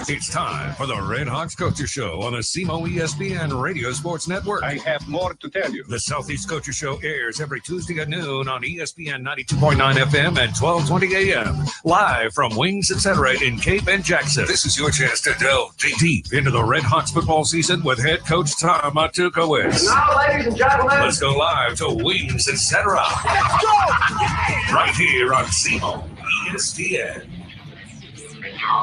It's time for the Redhawks Coaches Show on the SEMO ESPN Radio Sports Network. I have more to tell you. The Southeast Coaches Show airs every Tuesday at noon on ESPN 92.9 FM and 1220 AM. Live from Wings Etc. in Cape and Jackson. This is your chance to delve deep into the Redhawks football season with head coach Tom Matukewicz. Now, ladies and gentlemen, let's go live to Wings Etc. Let's go! Right here on SEMO ESPN.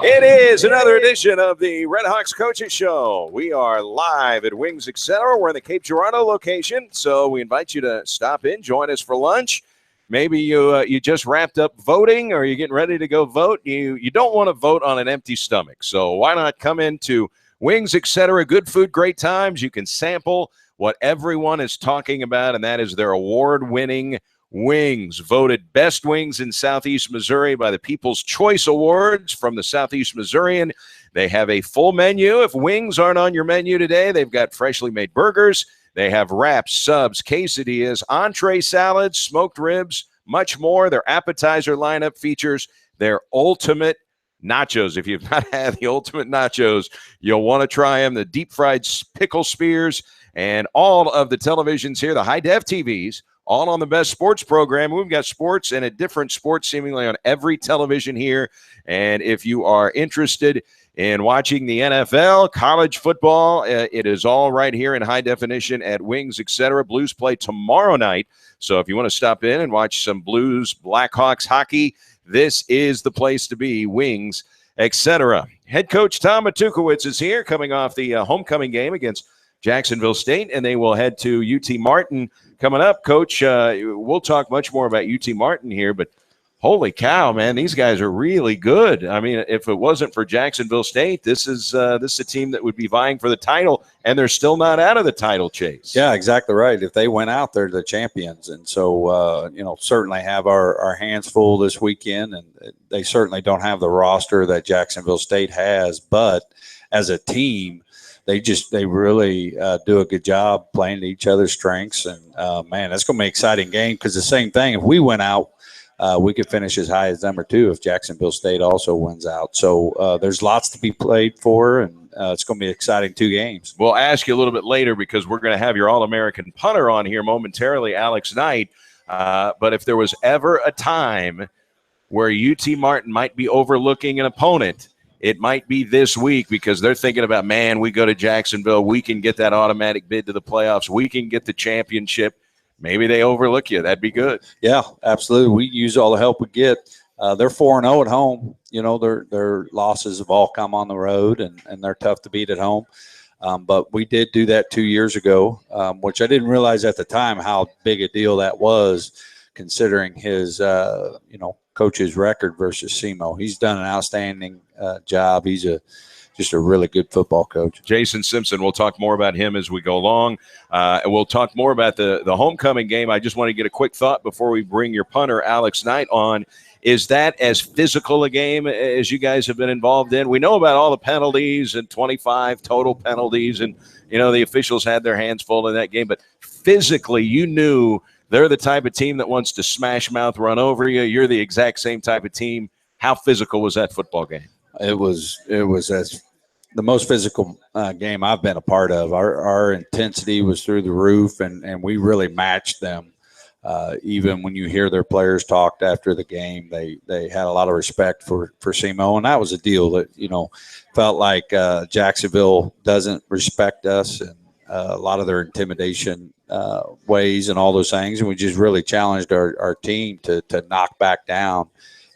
It is another edition of the Redhawks Coaches Show. We are live at Wings Etc. We're in the Cape Girardeau location, so we invite you to stop in, join us for lunch. Maybe you just wrapped up voting or you're getting ready to go vote. You don't want to vote on an empty stomach, so why not come into Wings Etc. Good food, great times. You can sample what everyone is talking about, and that is their award-winning wings, voted best wings in Southeast Missouri by the People's Choice Awards from the Southeast Missourian. They have a full menu. If wings aren't on your menu today, they've got freshly made burgers. They have wraps, subs, quesadillas, entree salads, smoked ribs, much more. Their appetizer lineup features their ultimate nachos. If you've not had the ultimate nachos, you'll want to try them. The deep fried pickle spears and all of the televisions here, the high-def TVs, all on the best sports program. We've got sports and a different sport seemingly on every television here. And if you are interested in watching the NFL, college football, it is all right here in high definition at Wings Etc. Blues play tomorrow night. So if you want to stop in and watch some Blues Blackhawks hockey, this is the place to be, Wings Etc. Head coach Tom Matukewicz is here coming off the homecoming game against Jacksonville State, and they will head to UT Martin coming up. Coach, we'll talk much more about UT Martin here, but holy cow, man, these guys are really good. I mean, if it wasn't for Jacksonville State, this is a team that would be vying for the title, and they're still not out of the title chase. Yeah, exactly right. If they went out, they're the champions, and so certainly have our hands full this weekend, and they certainly don't have the roster that Jacksonville State has, but as a team, they really do a good job playing to each other's strengths. And, man, that's going to be an exciting game because the same thing, if we went out, we could finish as high as number 2 if Jacksonville State also wins out. So there's lots to be played for, and it's going to be exciting 2 games. We'll ask you a little bit later because we're going to have your All-American punter on here momentarily, Alex Knight. But if there was ever a time where UT Martin might be overlooking an opponent, it might be this week because they're thinking about, man, we go to Jacksonville, we can get that automatic bid to the playoffs, we can get the championship. Maybe they overlook you. That'd be good. Yeah, absolutely. We use all the help we get. They're 4-0 at home. You know, their losses have all come on the road, and they're tough to beat at home. But we did do that 2 years ago, which I didn't realize at the time how big a deal that was, considering his, coach's record versus SEMO. He's done an outstanding job. He's just a really good football coach. Jason Simpson, we'll talk more about him as we go along. And we'll talk more about the homecoming game. I just want to get a quick thought before we bring your punter, Alex Knight, on. Is that as physical a game as you guys have been involved in? We know about all the penalties and 25 total penalties, and, the officials had their hands full in that game. But physically, you knew they're the type of team that wants to smash mouth, run over you. You're the exact same type of team. How physical was that football game? It was as the most physical game I've been a part of. Our intensity was through the roof, and we really matched them. Even when you hear their players talked after the game, they had a lot of respect for SEMO, and that was a deal that felt like Jacksonville doesn't respect us, and a lot of their intimidation ways and all those things, and we just really challenged our team to knock back down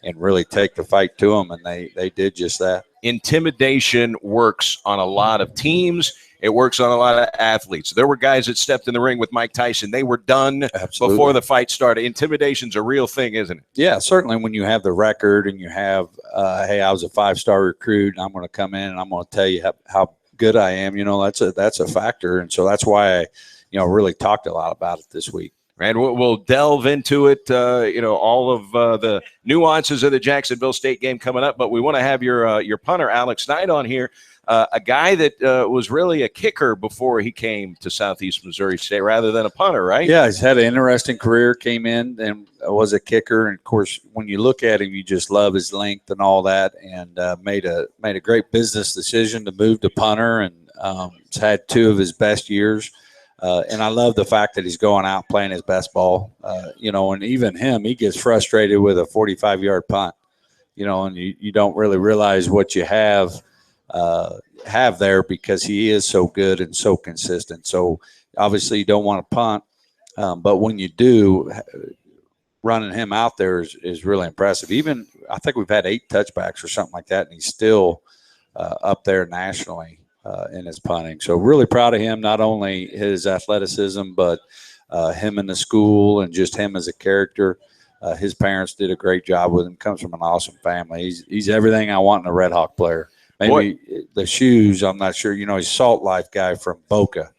and really take the fight to them, and they did just that. Intimidation works on a lot of teams. It works on a lot of athletes. There were guys that stepped in the ring with Mike Tyson. They were done Absolutely. Before the fight started. Intimidation's a real thing, isn't it? Yeah, certainly when you have the record and you have, hey, I was a 5-star recruit, and I'm going to come in and I'm going to tell you how good I am. That's a factor, and so that's why I really talked a lot about it this week. And we'll delve into it, all of the nuances of the Jacksonville State game coming up. But we want to have your punter, Alex Knight, on here, a guy that was really a kicker before he came to Southeast Missouri State rather than a punter, right? Yeah, he's had an interesting career, came in and was a kicker. And, of course, when you look at him, you just love his length and all that, and made a great business decision to move to punter, and he's had 2 of his best years. And I love the fact that he's going out playing his best ball, and even him, he gets frustrated with a 45-yard punt, and you don't really realize what you have there because he is so good and so consistent. So obviously you don't want to punt, but when you do, running him out there is really impressive. Even I think we've had 8 touchbacks or something like that, and he's still up there nationally in his punting. So really proud of him, not only his athleticism, but him in the school and just him as a character. His parents did a great job with him. Comes from an awesome family. He's everything I want in a Red Hawk player. Maybe the shoes, I'm not sure. He's Salt Life guy from Boca.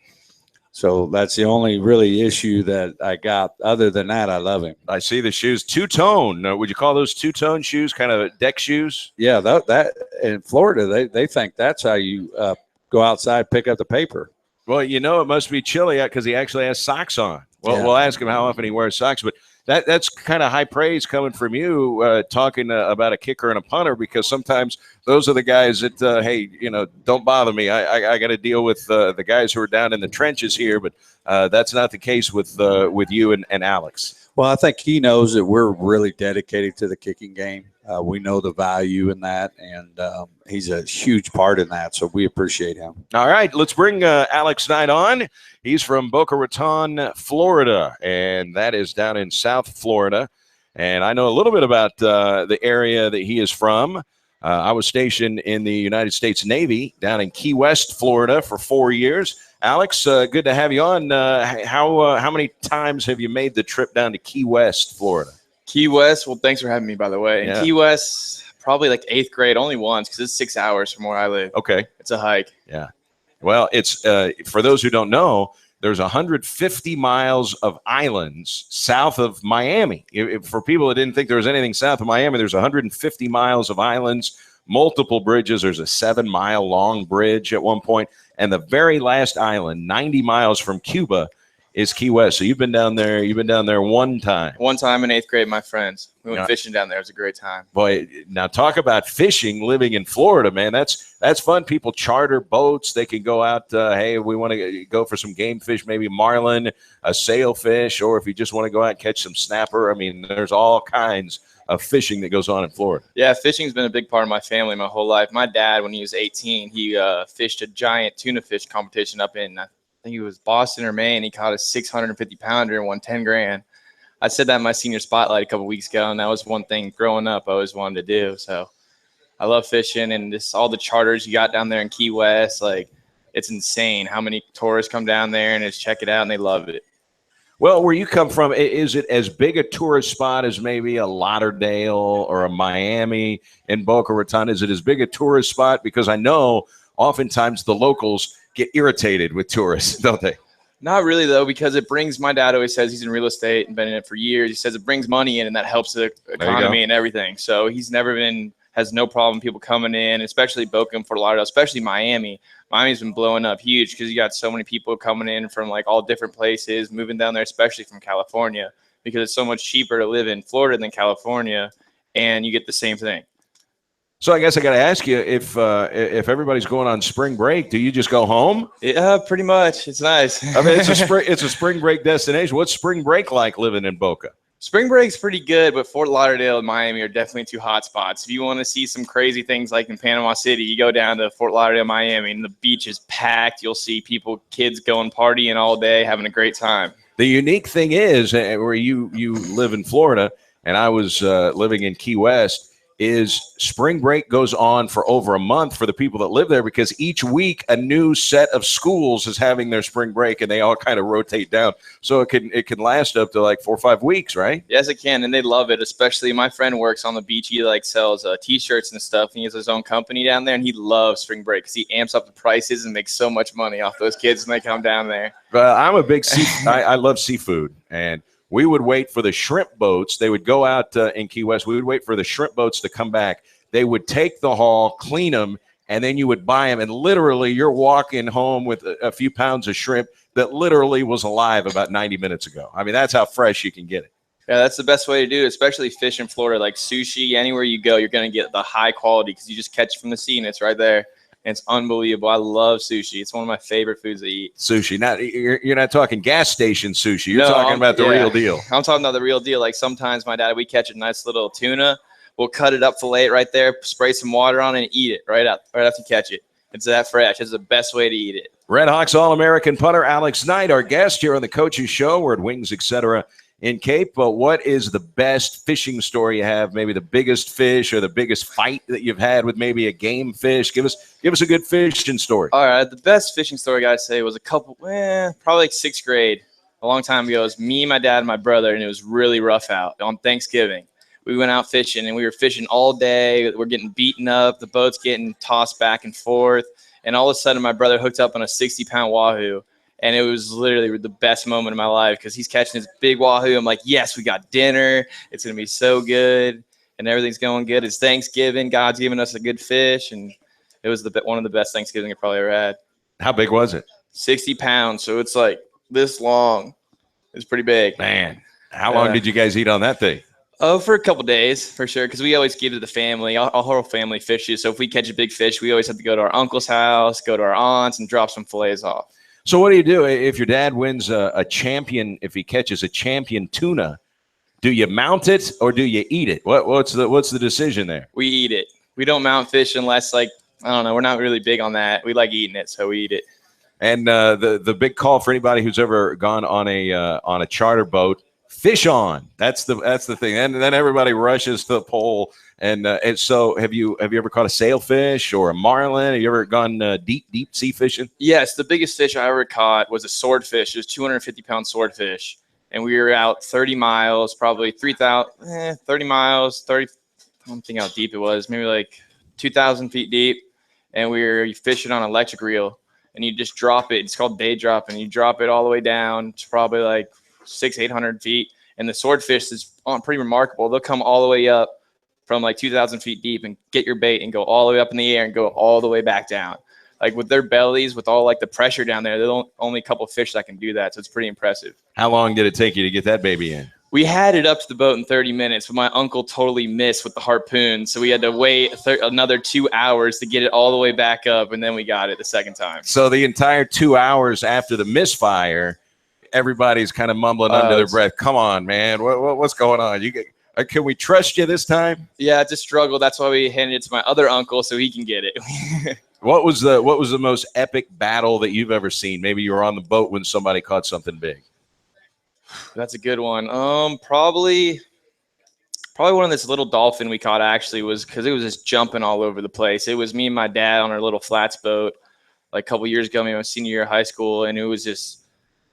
So that's the only really issue that I got. Other than that, I love him. I see the shoes. Two-tone. Would you call those two-tone shoes kind of deck shoes? Yeah, that in Florida, they think that's how you go outside, pick up the paper. Well, it must be chilly out because he actually has socks on. Well, We'll ask him how often he wears socks, but that's kind of high praise coming from you talking about a kicker and a punter, because sometimes those are the guys that, hey, don't bother me. I got to deal with the guys who are down in the trenches here, but that's not the case with you and Alex. Well, I think he knows that we're really dedicated to the kicking game. We know the value in that, and he's a huge part in that, so we appreciate him. All right, let's bring Alex Knight on. He's from Boca Raton, Florida, and that is down in South Florida. And I know a little bit about the area that he is from. I was stationed in the United States Navy down in Key West, Florida for 4 years. Alex, good to have you on. How many times have you made the trip down to Key West, Florida? Key West, well, thanks for having me, by the way. Yeah. Key West, probably like 8th grade, only once, because it's 6 hours from where I live. Okay. It's a hike. Yeah. Well, it's for those who don't know, there's 150 miles of islands south of Miami. For people that didn't think there was anything south of Miami, there's 150 miles of islands, multiple bridges. There's a 7-mile long bridge at one point, and the very last island, 90 miles from Cuba, is Key West. So you've been down there. You've been down there one time. One time in 8th grade, my friends. We went fishing down there. It was a great time. Boy, now talk about fishing, living in Florida, man. That's fun. People charter boats. They can go out. Hey, we want to go for some game fish, maybe marlin, a sailfish, or if you just want to go out and catch some snapper. I mean, there's all kinds of fishing that goes on in Florida. Yeah, fishing's been a big part of my family my whole life. My dad, when he was 18, he fished a giant tuna fish competition up in, I think it was Boston or Maine. He caught a 650-pounder and won 10 grand. I said that in my senior spotlight a couple weeks ago, and that was one thing growing up I always wanted to do. So I love fishing, and just all the charters you got down there in Key West, like, it's insane how many tourists come down there and just check it out, and they love it. Well, where you come from, is it as big a tourist spot as maybe a Lauderdale or a Miami in Boca Raton? Is it as big a tourist spot? Because I know oftentimes the locals get irritated with tourists, don't they? Not really, though, because it brings, my dad always says, he's in real estate and been in it for years. He says it brings money in, and that helps the economy and everything. So he's has no problem people coming in, especially Boca and Fort Lauderdale, especially Miami. Miami's been blowing up huge because you got so many people coming in from like all different places, moving down there, especially from California, because it's so much cheaper to live in Florida than California, and you get the same thing. So I guess I got to ask you, if everybody's going on spring break, do you just go home? Yeah, pretty much. It's nice. I mean, it's a spring break destination. What's spring break like living in Boca? Spring break's pretty good, but Fort Lauderdale and Miami are definitely 2 hot spots. If you want to see some crazy things like in Panama City, you go down to Fort Lauderdale, Miami, and the beach is packed. You'll see kids going partying all day, having a great time. The unique thing is, where you live in Florida, and I was living in Key West, is spring break goes on for over a month for the people that live there, because each week a new set of schools is having their spring break, and they all kind of rotate down. So it can last up to like 4 or 5 weeks, right? Yes, it can, and they love it. Especially my friend works on the beach. He sells T-shirts and stuff. And he has his own company down there, and he loves spring break because he amps up the prices and makes so much money off those kids when they come down there. I'm a big I love seafood, and we would wait for the shrimp boats. They would go out in Key West. We would wait for the shrimp boats to come back. They would take the haul, clean them, and then you would buy them. And literally, you're walking home with a few pounds of shrimp that literally was alive about 90 minutes ago. I mean, that's how fresh you can get it. Yeah, that's the best way to do it, especially fish in Florida, like sushi. Anywhere you go, you're going to get the high quality because you just catch it from the sea and it's right there. And it's unbelievable. I love sushi. It's one of my favorite foods to eat. Sushi. Now, you're not talking gas station sushi. You're talking about the real deal. I'm talking about the real deal. Like sometimes my dad, we catch a nice little tuna. We'll cut it up, fillet it right there, spray some water on it, and eat it right after you catch it. It's that fresh. It's the best way to eat it. Redhawks All American Punter Alex Knight, our guest here on the Coaches Show. We're at Wings, etc. in Cape. But what is the best fishing story you have? Maybe the biggest fish or the biggest fight that you've had with maybe a game fish. Give us a good fishing story. All right, the best fishing story I gotta say was probably like 6th grade, a long time ago. It was me, my dad, and my brother, and it was really rough out on Thanksgiving. We went out fishing, and we were fishing all day. We're getting beaten up. The boat's getting tossed back and forth. And all of a sudden, my brother hooked up on a 60-pound wahoo. And it was literally the best moment of my life because he's catching this big wahoo. I'm like, yes, we got dinner. It's going to be so good. And everything's going good. It's Thanksgiving. God's giving us a good fish. And it was one of the best Thanksgiving I probably ever had. How big was it? 60 pounds. So it's like this long. It's pretty big. Man, how long did you guys eat on that thing? Oh, for a couple days, for sure, because we always give to the family. Our whole family fishes. So if we catch a big fish, we always have to go to our uncle's house, go to our aunt's, and drop some fillets off. So what do you do if your dad wins a champion, if he catches a champion tuna? Do you mount it or do you eat it? What's the decision there? We eat it. We don't mount fish unless, like, I don't know, we're not really big on that. We like eating it, so we eat it. And the big call for anybody who's ever gone on a charter boat, fish on. That's the thing. And then everybody rushes to the pole. And so have you ever caught a sailfish or a marlin? Have you ever gone deep sea fishing? Yes, the biggest fish I ever caught was a swordfish. It was 250-pound swordfish. And we were out 30 miles, probably 30 miles, I don't think how deep it was, maybe like 2,000 feet deep. And we were fishing on an electric reel. And you just drop it. It's called bait drop. And you drop it all the way down to probably like 600-800 feet. And the swordfish is pretty remarkable. They'll come all the way up from like 2,000 feet deep and get your bait and go all the way up in the air and go all the way back down. Like with their bellies, with all like the pressure down there, they're only a couple of fish that can do that. So it's pretty impressive. How long did it take you to get that baby in? We had it up to the boat in 30 minutes, but my uncle totally missed with the harpoon. So we had to wait another 2 hours to get it all the way back up. And then we got it the second time. So the entire 2 hours after the misfire, everybody's kind of mumbling under their breath. Come on, man. What's going on? Can we trust you this time? Yeah, it's a struggle. That's why we handed it to my other uncle so he can get it. What was the most epic battle that you've ever seen? Maybe you were on the boat when somebody caught something big. That's a good one. Probably one of this little dolphin we caught actually was because it was just jumping all over the place. It was me and my dad on our little flats boat like a couple years ago, maybe my senior year of high school, and it was just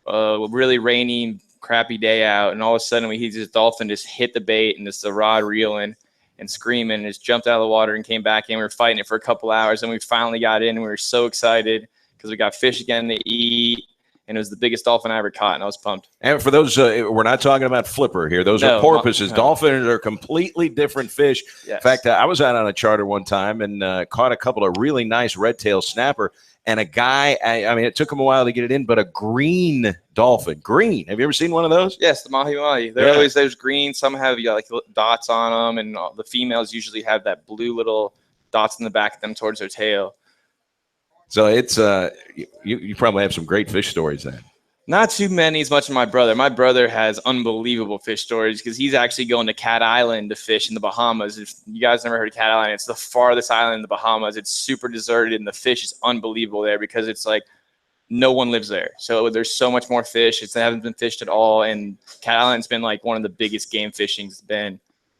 a really rainy, crappy day out, and all of a sudden this dolphin just hit the bait and just the rod reeling and screaming and just jumped out of the water and came back in. We were fighting it for a couple hours, and we finally got in, and we were so excited because we got fish again to eat. And it was the biggest dolphin I ever caught, and I was pumped. And for those, we're not talking about flipper here. Those are porpoises. No. Dolphins are completely different fish. Yes. In fact, I was out on a charter one time and caught a couple of really nice red-tail snapper. And a guy, I mean, it took him a while to get it in, but a green dolphin. Green. Have you ever seen one of those? Yes, the mahi-mahi. There's green. Some have like dots on them, and the females usually have that blue little dots in the back of them towards their tail. So it's you probably have some great fish stories then. Not too many as much as my brother. My brother has unbelievable fish stories because he's actually going to Cat Island to fish in the Bahamas. If you guys never heard of Cat Island, it's the farthest island in the Bahamas. It's super deserted, and the fish is unbelievable there because it's like no one lives there. So there's so much more fish. They haven't been fished at all, and Cat Island's been like one of the biggest game fishing it's been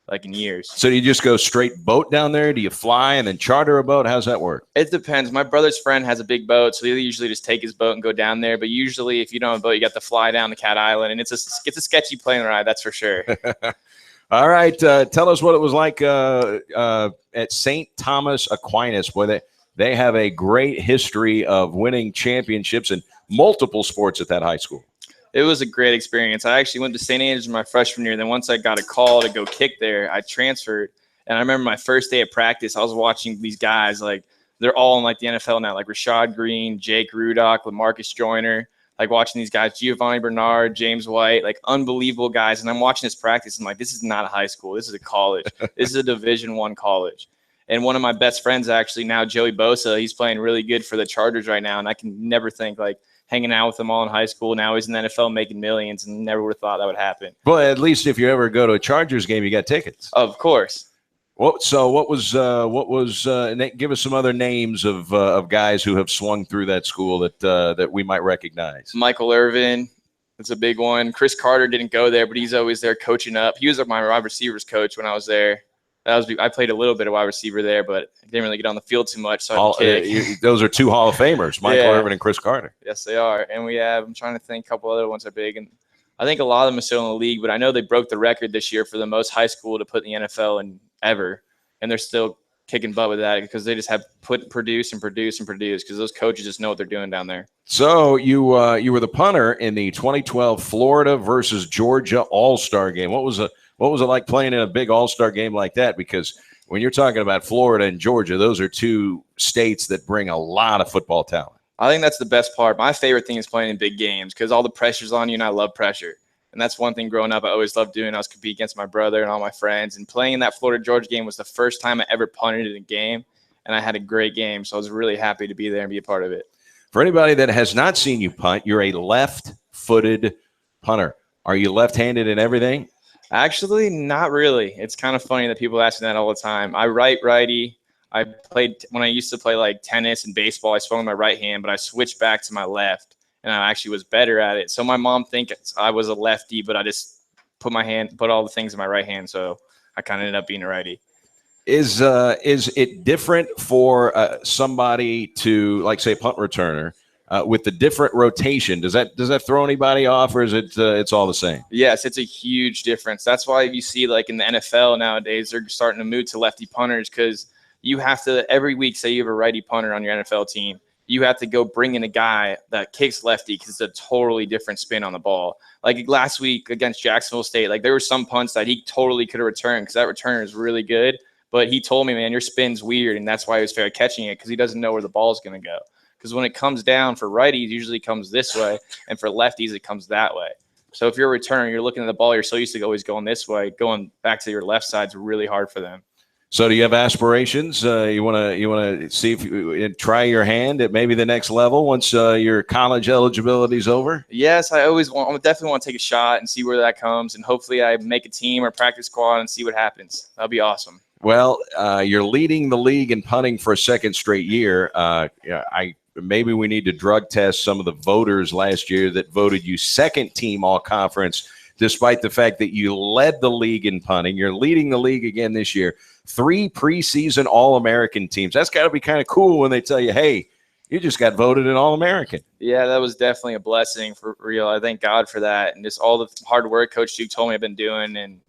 like in years. So do you just go straight boat down there? Do you fly and then charter a boat? How's that work? It depends. My brother's friend has a big boat, so he usually just take his boat and go down there. But usually if you don't have a boat, you got to fly down to Cat Island, and it's a sketchy plane ride, that's for sure. All right. Tell us what it was like at St. Thomas Aquinas. Boy, they have a great history of winning championships in multiple sports at that high school. It was a great experience. I actually went to St. Andrews my freshman year. Then once I got a call to go kick there, I transferred. And I remember my first day of practice, I was watching these guys, like they're all in like the NFL now, like Rashad Green, Jake Rudock, LaMarcus Joyner, like watching these guys, Giovanni Bernard, James White, like unbelievable guys. And I'm watching this practice. I'm like, this is not a high school. This is a college. This is a Division I college. And one of my best friends actually now, Joey Bosa, he's playing really good for the Chargers right now. And I can never think like hanging out with them all in high school. Now he's in the NFL making millions, and never would have thought that would happen. Well, at least if you ever go to a Chargers game, you got tickets. Of course. What was give us some other names of guys who have swung through that school that we might recognize. Michael Irvin, that's a big one. Chris Carter didn't go there, but he's always there coaching up. He was my wide receivers coach when I was there. I played a little bit of wide receiver there, but I didn't really get on the field too much, so I kick. Those are two Hall of Famers, Michael Irvin and Chris Carter. Yes, they are. And I'm trying to think, a couple other ones are big, and I think a lot of them are still in the league, but I know they broke the record this year for the most high school to put in the NFL in ever, and they're still kicking butt with that because they just have produce because those coaches just know what they're doing down there. So you were the punter in the 2012 Florida versus Georgia All-Star game. What was it like playing in a big All-Star game like that? Because when you're talking about Florida and Georgia, those are two states that bring a lot of football talent. I think that's the best part. My favorite thing is playing in big games because all the pressure's on you, and I love pressure. And that's one thing growing up I always loved doing. I was competing against my brother and all my friends. And playing in that Florida-Georgia game was the first time I ever punted in a game, and I had a great game. So I was really happy to be there and be a part of it. For anybody that has not seen you punt, you're a left-footed punter. Are you left-handed in everything? Actually, not really. It's kind of funny that people ask me that all the time. I righty. When I used to play like tennis and baseball, I swung with my right hand, but I switched back to my left, and I actually was better at it. So my mom thinks I was a lefty, but I just put all the things in my right hand, so I kind of ended up being a righty. Is it different for somebody to, like, say, punt returner with the different rotation? Does that throw anybody off, or is it it's all the same? Yes, it's a huge difference. That's why you see, like in the NFL nowadays, they're starting to move to lefty punters because you have to every week. Say you have a righty punter on your NFL team, you have to go bring in a guy that kicks lefty because it's a totally different spin on the ball. Like last week against Jacksonville State, like there were some punts that he totally could have returned because that returner is really good. But he told me, man, your spin's weird, and that's why he was fair catching it because he doesn't know where the ball's going to go. Because when it comes down for righties, it usually comes this way, and for lefties, it comes that way. So if you're a returner, you're looking at the ball, you're so used to always going this way, going back to your left side's really hard for them. So do you have aspirations? You want to see if you try your hand at maybe the next level once your college eligibility is over? Yes, I definitely want to take a shot and see where that comes, and hopefully I make a team or practice squad and see what happens. That'll be awesome. Well, you're leading the league in punting for a second straight year. Maybe we need to drug test some of the voters last year that voted you second team all conference, despite the fact that you led the league in punting. You're leading the league again this year. 3 preseason All-American teams. That's got to be kind of cool when they tell you, hey, you just got voted an All-American. Yeah, that was definitely a blessing for real. I thank God for that. And just all the hard work Coach Duke told me I've been doing, and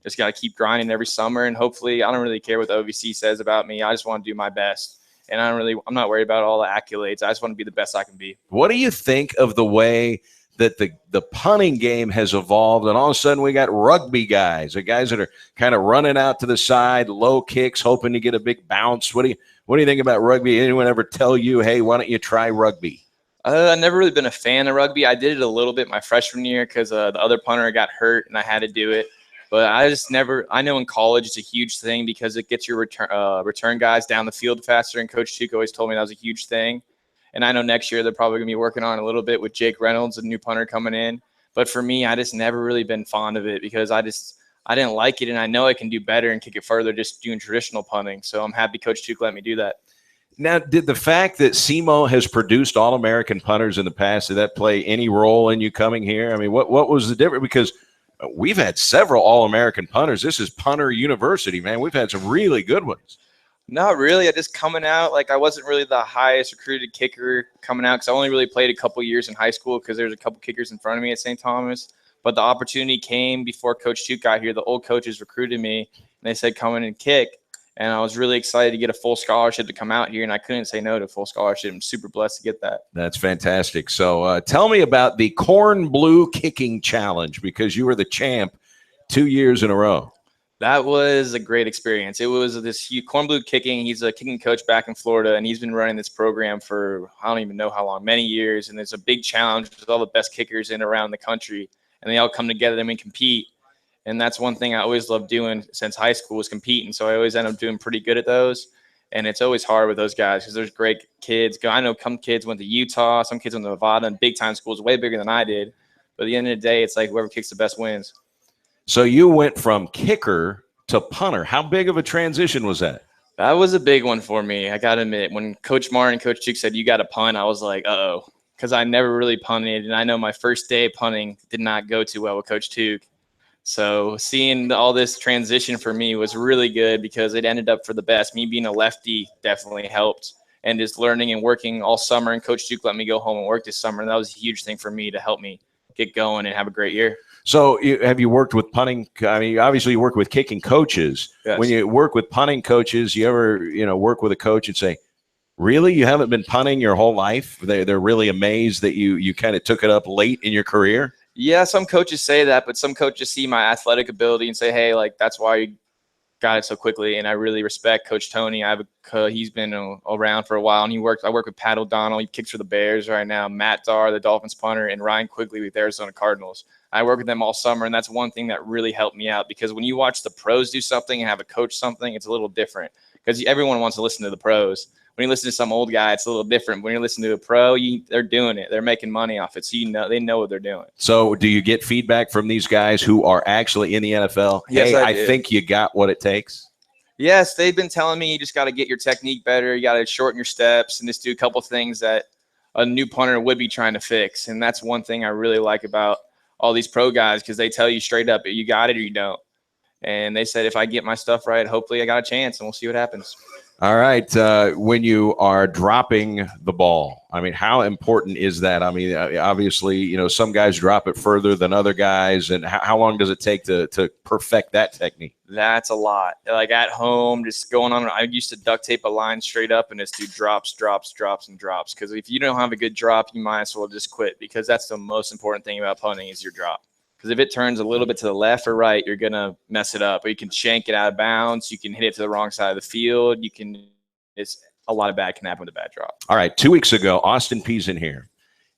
just got to keep grinding every summer. And hopefully, I don't really care what the OVC says about me. I just want to do my best. And I'm not worried about all the accolades. I just want to be the best I can be. What do you think of the way that the punting game has evolved, and all of a sudden we got rugby guys, the guys that are kind of running out to the side, low kicks, hoping to get a big bounce? What do you think about rugby? Anyone ever tell you, hey, why don't you try rugby? I've never really been a fan of rugby. I did it a little bit my freshman year because the other punter got hurt and I had to do it. But I know in college it's a huge thing because it gets your return guys down the field faster. And Coach Duke always told me that was a huge thing. And I know next year they're probably going to be working on a little bit with Jake Reynolds, a new punter coming in. But for me, I just never really been fond of it because I didn't like it. And I know I can do better and kick it further just doing traditional punting. So I'm happy Coach Duke let me do that. Now, did the fact that SEMO has produced All-American punters in the past, did that play any role in you coming here? I mean, what was the difference? Because we've had several All-American punters. This is Punter University, man. We've had some really good ones. Not really. I just coming out, like I wasn't really the highest recruited kicker coming out because I only really played a couple years in high school because there's a couple kickers in front of me at St. Thomas. But the opportunity came before Coach Duke got here. The old coaches recruited me, and they said, come in and kick. And I was really excited to get a full scholarship to come out here, and I couldn't say no to a full scholarship. I'm super blessed to get that. That's fantastic. So tell me about the Corn Blue Kicking Challenge, because you were the champ 2 years in a row. That was a great experience. It was this Corn Blue Kicking. He's a kicking coach back in Florida, and he's been running this program for I don't even know how long, many years. And it's a big challenge with all the best kickers in around the country, and they all come together and we compete. And that's one thing I always loved doing since high school was competing. So I always end up doing pretty good at those. And it's always hard with those guys because there's great kids. I know some kids went to Utah, some kids went to Nevada, and big-time schools way bigger than I did. But at the end of the day, it's like whoever kicks the best wins. So you went from kicker to punter. How big of a transition was that? That was a big one for me. I got to admit, when Coach Martin and Coach Duke said, you got to punt, I was like, uh-oh, because I never really punted. And I know my first day of punting did not go too well with Coach Duke. So seeing all this transition for me was really good because it ended up for the best. Me being a lefty definitely helped. And just learning and working all summer, and Coach Duke let me go home and work this summer. And that was a huge thing for me to help me get going and have a great year. So have you worked with punting? I mean, obviously you work with kicking coaches. Yes. When you work with punting coaches, you ever, work with a coach and say, really, you haven't been punting your whole life? They're really amazed that you kind of took it up late in your career? Yeah, some coaches say that, but some coaches see my athletic ability and say, hey, like, that's why you got it so quickly. And I really respect Coach Tony. He's been around for a while, and I work with Pat O'Donnell. He kicks for the Bears right now, Matt Darr, the Dolphins punter, and Ryan Quigley with the Arizona Cardinals. I work with them all summer, and that's one thing that really helped me out, because when you watch the pros do something and have a coach something, it's a little different because everyone wants to listen to the pros. When you listen to some old guy, it's a little different. When you listen to a pro, they're doing it. They're making money off it, so they know what they're doing. So do you get feedback from these guys who are actually in the NFL? Yes, hey, I do. think you got what it takes. Yes, they've been telling me you just got to get your technique better. You got to shorten your steps and just do a couple things that a new punter would be trying to fix. And that's one thing I really like about all these pro guys, because they tell you straight up, you got it or you don't. And they said, if I get my stuff right, hopefully I got a chance, and we'll see what happens. All right. When you are dropping the ball, I mean, how important is that? I mean, obviously, some guys drop it further than other guys. And how long does it take to perfect that technique? That's a lot. Like at home, just going on. I used to duct tape a line straight up and just do drops, and drops. Because if you don't have a good drop, you might as well just quit, because that's the most important thing about punting is your drop. Because if it turns a little bit to the left or right, you're going to mess it up. Or you can shank it out of bounds. You can hit it to the wrong side of the field. It's a lot of bad can happen with a bad drop. All right. 2 weeks ago, Austin Peay's in here,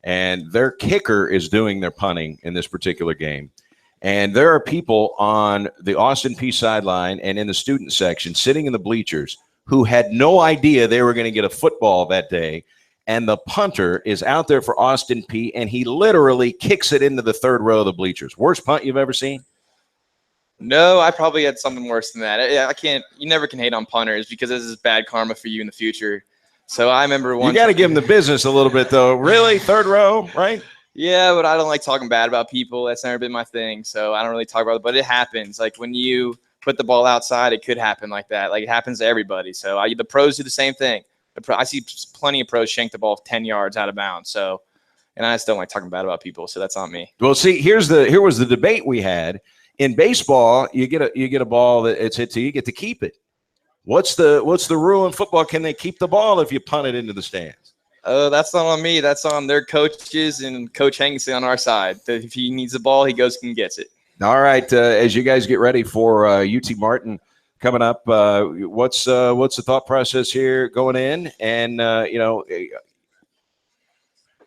and their kicker is doing their punting in this particular game. And there are people on the Austin Peay sideline and in the student section sitting in the bleachers who had no idea they were going to get a football that day. And the punter is out there for Austin Peay, and he literally kicks it into the third row of the bleachers. Worst punt you've ever seen? No, I probably had something worse than that. You never can hate on punters, because this is bad karma for you in the future. So I remember You got to give them the business a little bit, though. Really? Third row, right? Yeah, but I don't like talking bad about people. That's never been my thing. So I don't really talk about it, but it happens. Like when you put the ball outside, it could happen like that. Like it happens to everybody. So the pros do the same thing. I see plenty of pros shank the ball 10 yards out of bounds. So, and I just don't like talking bad about people. So that's on me. Well, see, here was the debate we had. In baseball, you get a ball that it's hit to, you get to keep it. What's the rule in football? Can they keep the ball if you punt it into the stands? That's not on me. That's on their coaches and Coach Hengsley on our side. If he needs the ball, he goes and gets it. All right. As you guys get ready for UT Martin coming up, what's the thought process here going in? And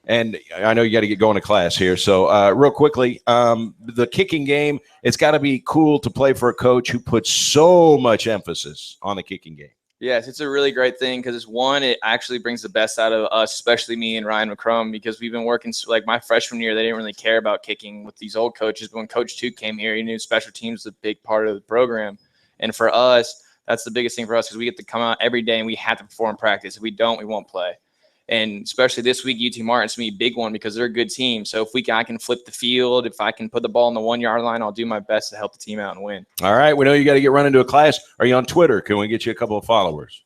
and I know you got to get going to class here. So real quickly, the kicking game, it's got to be cool to play for a coach who puts so much emphasis on the kicking game. Yes, it's a really great thing because it actually brings the best out of us, especially me and Ryan McCrum, because we've been working like my freshman year. They didn't really care about kicking with these old coaches. But when Coach Duke came here, he knew special teams was a big part of the program. And for us, that's the biggest thing for us because we get to come out every day and we have to perform practice. If we don't, we won't play. And especially this week, UT Martin's going to be a big one because they're a good team. So if I can flip the field, if I can put the ball on the 1 yard line, I'll do my best to help the team out and win. All right. We know you got to get running to a class. Are you on Twitter? Can we get you a couple of followers?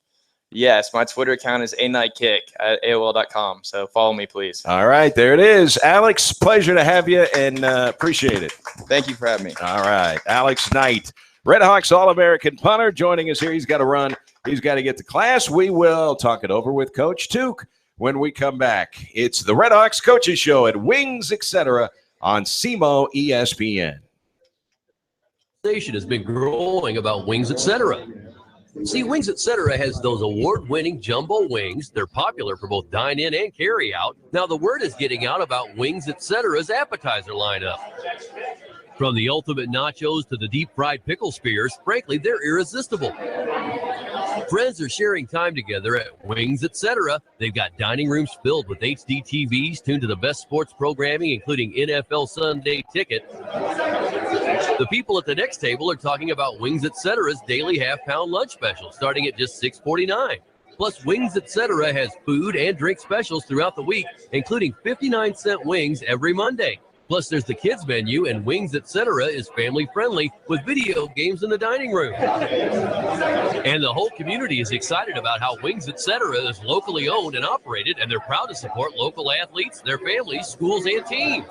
Yes. My Twitter account is anightkick at AOL.com. So follow me, please. All right. There it is. Alex, pleasure to have you and appreciate it. Thank you for having me. All right. Alex Knight, Redhawks All American Punter joining us here. He's got to run. He's got to get to class. We will talk it over with Coach Tuke when we come back. It's the Redhawks Coaches Show at Wings, etc. on SEMO ESPN. Station has been growing about Wings, etc. See, Wings, etc. has those award-winning jumbo wings. They're popular for both dine-in and carry-out. Now, the word is getting out about Wings, etc.'s appetizer lineup. From the ultimate nachos to the deep-fried pickle spears, frankly, they're irresistible. Friends are sharing time together at Wings, etc. They've got dining rooms filled with HD TVs tuned to the best sports programming, including NFL Sunday Ticket. The people at the next table are talking about Wings, etc.'s daily half-pound lunch special, starting at just $6.49. Plus, Wings, etc. has food and drink specials throughout the week, including 59-cent wings every Monday. Plus, there's the kids menu, and Wings, etc. is family-friendly with video games in the dining room. And the whole community is excited about how Wings, etc. is locally owned and operated, and they're proud to support local athletes, their families, schools, and teams.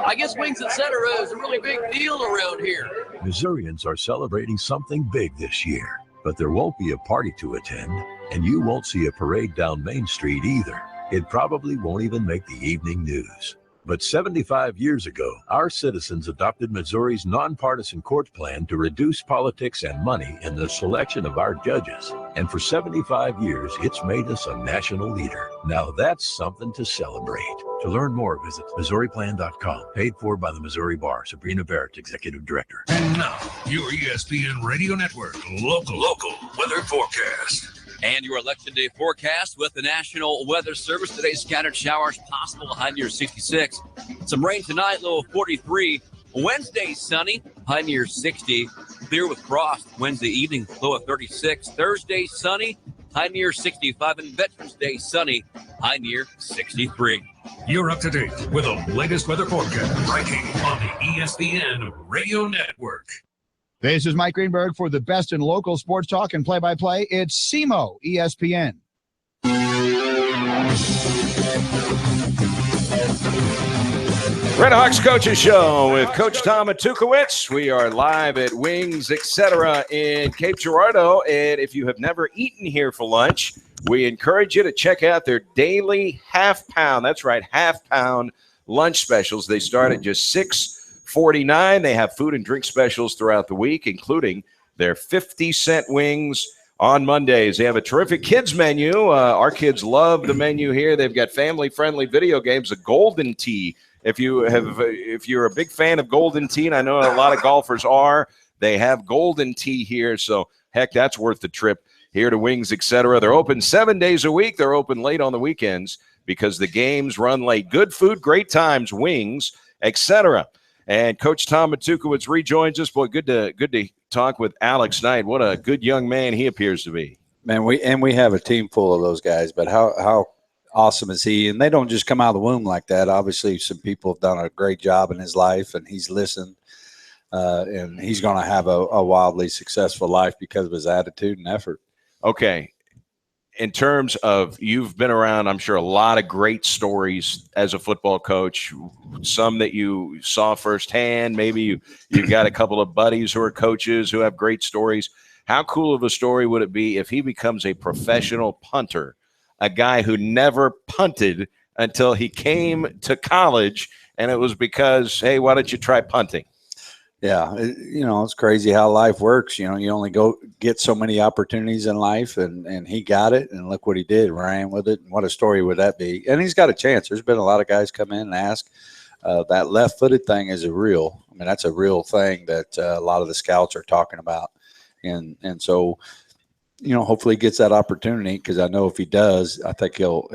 I guess Wings, etc. is a really big deal around here. Missourians are celebrating something big this year, but there won't be a party to attend, and you won't see a parade down Main Street either. It probably won't even make the evening news. But 75 years ago, our citizens adopted Missouri's nonpartisan court plan to reduce politics and money in the selection of our judges. And for 75 years, it's made us a national leader. Now that's something to celebrate. To learn more, visit MissouriPlan.com. Paid for by the Missouri Bar. Sabrina Barrett, Executive Director. And now, your ESPN Radio Network local weather forecast. And your Election Day forecast with the National Weather Service. Today, scattered showers possible, high near 66. Some rain tonight, low of 43. Wednesday, sunny, high near 60. Clear with frost. Wednesday evening, low of 36. Thursday, sunny, high near 65. And Veterans Day, sunny, high near 63. You're up to date with the latest weather forecast right here on the ESPN Radio Network. This is Mike Greenberg for the best in local sports talk and play-by-play. It's SEMO ESPN. Redhawks Coaches Show with Coach Tom Matukewicz. We are live at Wings, etc. in Cape Girardeau. And if you have never eaten here for lunch, we encourage you to check out their daily half-pound. That's right, half-pound lunch specials. They start at just $6.49. They have food and drink specials throughout the week, including their 50-cent wings on Mondays. They have a terrific kids menu. Our kids love the menu here. They've got family-friendly video games, a Golden Tee. If you're a big fan of Golden Tee, and I know a lot of golfers are, they have Golden Tee here. So, heck, that's worth the trip here to Wings, etc. They're open 7 days a week. They're open late on the weekends because the games run late. Good food, great times, Wings, etc. And Coach Tom Matukewicz rejoins us. Boy, good to talk with Alex Knight. What a good young man he appears to be. Man, we have a team full of those guys, but how awesome is he? And they don't just come out of the womb like that. Obviously, some people have done a great job in his life, and he's listened, and he's going to have a wildly successful life because of his attitude and effort. Okay. In terms of, you've been around, I'm sure, a lot of great stories as a football coach, some that you saw firsthand. Maybe you've got a couple of buddies who are coaches who have great stories. How cool of a story would it be if he becomes a professional punter, a guy who never punted until he came to college, and it was because, hey, why don't you try punting? Yeah, it's crazy how life works. You only get so many opportunities in life, and he got it, and look what he did, ran with it. And what a story would that be? And he's got a chance. There's been a lot of guys come in and ask. That left-footed thing is that's a real thing that a lot of the scouts are talking about. And so, hopefully he gets that opportunity, because I know if he does, I think he'll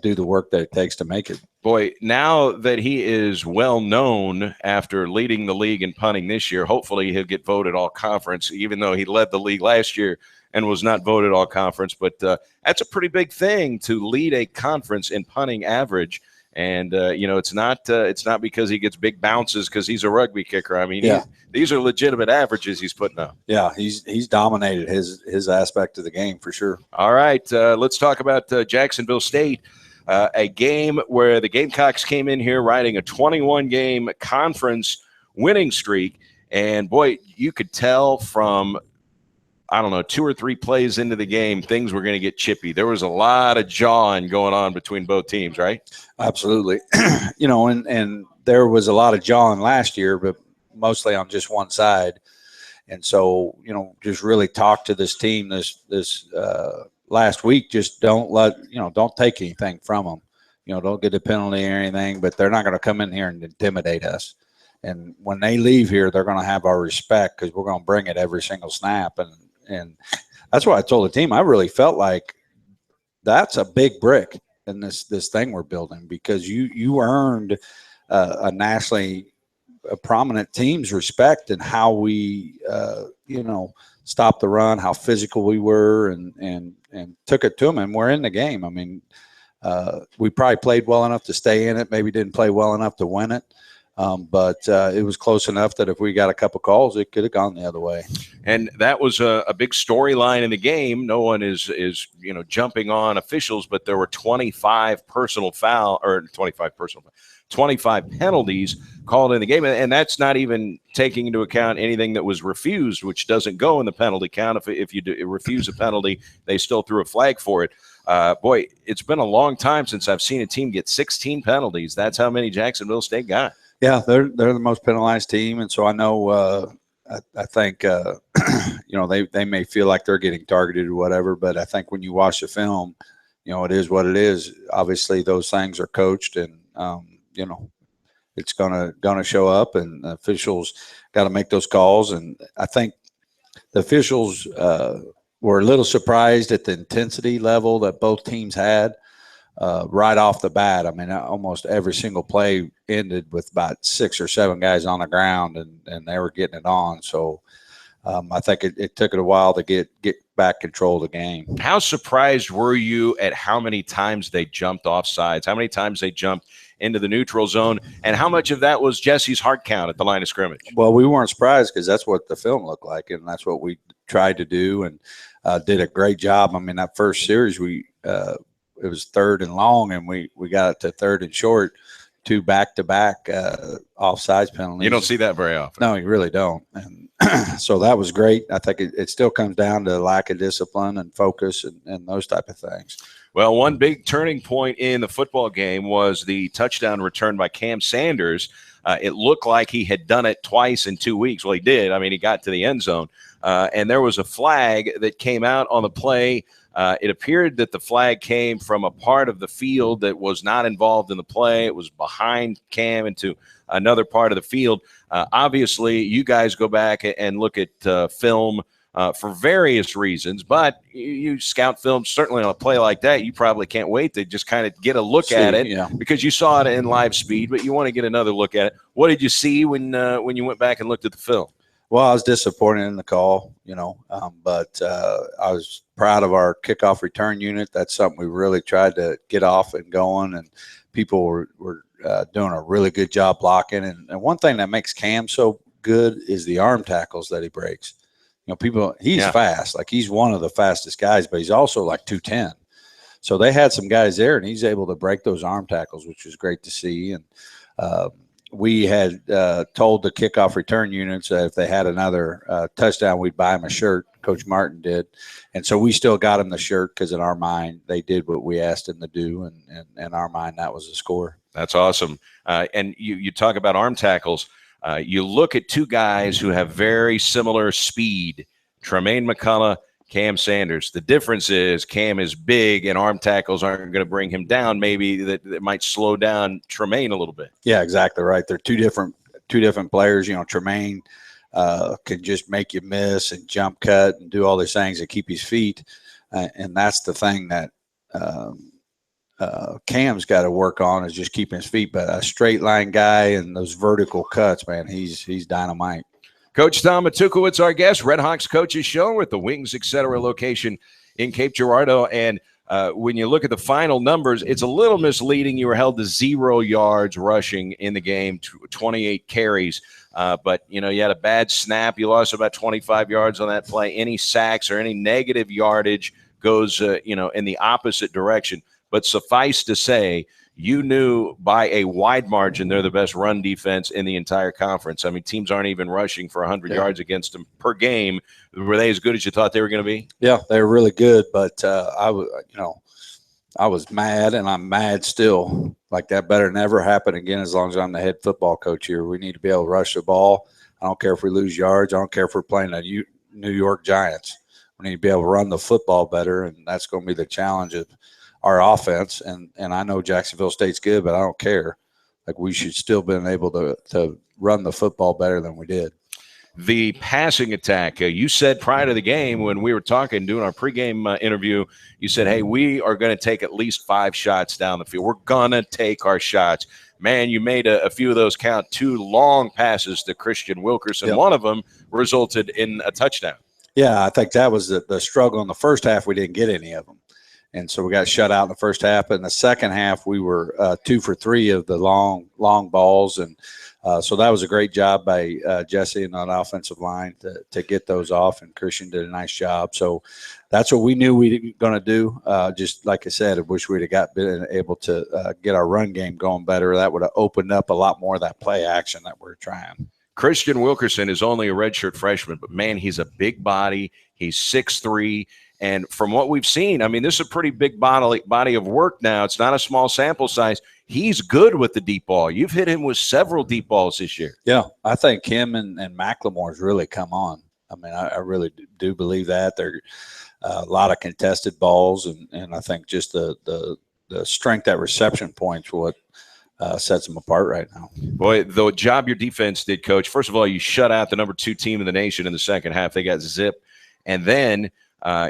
do the work that it takes to make it. Boy, now that he is well known after leading the league in punting this year, hopefully he'll get voted all conference, even though he led the league last year and was not voted all conference. But that's a pretty big thing to lead a conference in punting average. And, it's not because he gets big bounces because he's a rugby kicker. I mean, these are legitimate averages he's putting up. Yeah, he's dominated his aspect of the game for sure. All right, let's talk about Jacksonville State, a game where the Gamecocks came in here riding a 21-game conference winning streak. And, boy, you could tell from, I don't know, 2 or 3 plays into the game, things were going to get chippy. There was a lot of jawing going on between both teams, right? Absolutely. And there was a lot of jawing last year, but mostly on just one side. And so, just really talk to this team this last week. Just don't take anything from them. Don't get a penalty or anything, but they're not going to come in here and intimidate us. And when they leave here, they're going to have our respect because we're going to bring it every single snap. And that's why I told the team, I really felt like that's a big brick in this thing we're building, because you earned a nationally prominent team's respect and how we, stopped the run, how physical we were, and took it to them. And we're in the game. I mean, we probably played well enough to stay in it. Maybe didn't play well enough to win it. But it was close enough that if we got a couple calls, it could have gone the other way. And that was a big storyline in the game. No one is jumping on officials, but there were 25 penalties called in the game, and that's not even taking into account anything that was refused, which doesn't go in the penalty count. If you refuse a penalty, they still threw a flag for it. Boy, it's been a long time since I've seen a team get 16 penalties. That's how many Jacksonville State got. Yeah, they're the most penalized team, and so I know I think they may feel like they're getting targeted or whatever, but I think when you watch the film, it is what it is. Obviously, those things are coached, and it's gonna show up, and the officials got to make those calls. And I think the officials were a little surprised at the intensity level that both teams had. Right off the bat. I mean, almost every single play ended with about 6 or 7 guys on the ground, and they were getting it on. So I think it took it a while to get back control of the game. How surprised were you at how many times they jumped off sides, how many times they jumped into the neutral zone, and how much of that was Jesse's heart count at the line of scrimmage? Well, we weren't surprised because that's what the film looked like, and that's what we tried to do, and did a great job. I mean, that first series it was 3rd and long, and we got it to 3rd and short, 2 back-to-back offsides penalties. You don't see that very often. No, you really don't. And so that was great. I think it still comes down to lack of discipline and focus and those type of things. Well, one big turning point in the football game was the touchdown return by Cam Sanders. It looked like he had done it twice in 2 weeks. Well, he did. I mean, he got to the end zone. And there was a flag that came out on the play. It appeared that the flag came from a part of the field that was not involved in the play. It was behind Cam into another part of the field. Obviously, you guys go back and look at film for various reasons, but you scout film, certainly on a play like that, you probably can't wait to just kind of get a look at it because you saw it in live speed, but you want to get another look at it. What did you see when you went back and looked at the film? Well, I was disappointed in the call, but I was proud of our kickoff return unit. That's something we really tried to get off and going, and people were doing a really good job blocking. And one thing that makes Cam so good is the arm tackles that he breaks. He's fast. Like, he's one of the fastest guys, but he's also like 210. So they had some guys there, and he's able to break those arm tackles, which was great to see. And we had told the kickoff return units that if they had another touchdown, we'd buy them a shirt. Coach Martin did. And so we still got them the shirt because in our mind, they did what we asked them to do. And in our mind, that was the score. That's awesome. And you talk about arm tackles. You look at 2 guys who have very similar speed, Tremaine McCullough, Cam Sanders. The difference is Cam is big and arm tackles aren't going to bring him down. Maybe that might slow down Tremaine a little bit. Yeah, exactly right. They're two different players. Tremaine can just make you miss and jump cut and do all these things and keep his feet. And that's the thing that Cam's got to work on, is just keeping his feet. But a straight line guy and those vertical cuts, man, he's dynamite. Coach Tom Matukewicz, our guest, Redhawks Coaches Show at the Wings Etc. location in Cape Girardeau. And when you look at the final numbers, it's a little misleading. You were held to 0 yards rushing in the game, 28 carries. But, you had a bad snap. You lost about 25 yards on that play. Any sacks or any negative yardage goes, in the opposite direction. But suffice to say, you knew by a wide margin they're the best run defense in the entire conference. I mean, teams aren't even rushing for 100 yards against them per game. Were they as good as you thought they were going to be? Yeah, they were really good, but I was mad, and I'm mad still. Like, that better never happen again as long as I'm the head football coach here. We need to be able to rush the ball. I don't care if we lose yards. I don't care if we're playing the New York Giants. We need to be able to run the football better, and that's going to be the challenge of our offense. And I know Jacksonville State's good, but I don't care. Like, we should still been able to run the football better than we did. The passing attack, you said prior to the game when we were talking, doing our pregame interview, you said, hey, we are going to take at least 5 shots down the field. We're going to take our shots. Man, you made a few of those count. 2 long passes to Christian Wilkerson. Yep. One of them resulted in a touchdown. Yeah, I think that was the struggle. In the first half, we didn't get any of them. And so we got shut out in the first half. In the second half, we were 2 for 3 of the long balls. And so that was a great job by Jesse and on the offensive line to get those off. And Christian did a nice job. So that's what we knew we were going to do. Just like I said, I wish we'd have been able to get our run game going better. That would have opened up a lot more of that play action that we're trying. Christian Wilkerson is only a redshirt freshman, but, man, he's a big body. He's 6'3". And from what we've seen, I mean, this is a pretty big body of work now. It's not a small sample size. He's good with the deep ball. You've hit him with several deep balls this year. Yeah, I think him and McLemore's really come on. I mean, I really do believe that. They're a lot of contested balls, and I think just the strength at reception points what sets them apart right now. Boy, the job your defense did, Coach. First of all, you shut out the number 2 team in the nation in the second half. They got zipped. And then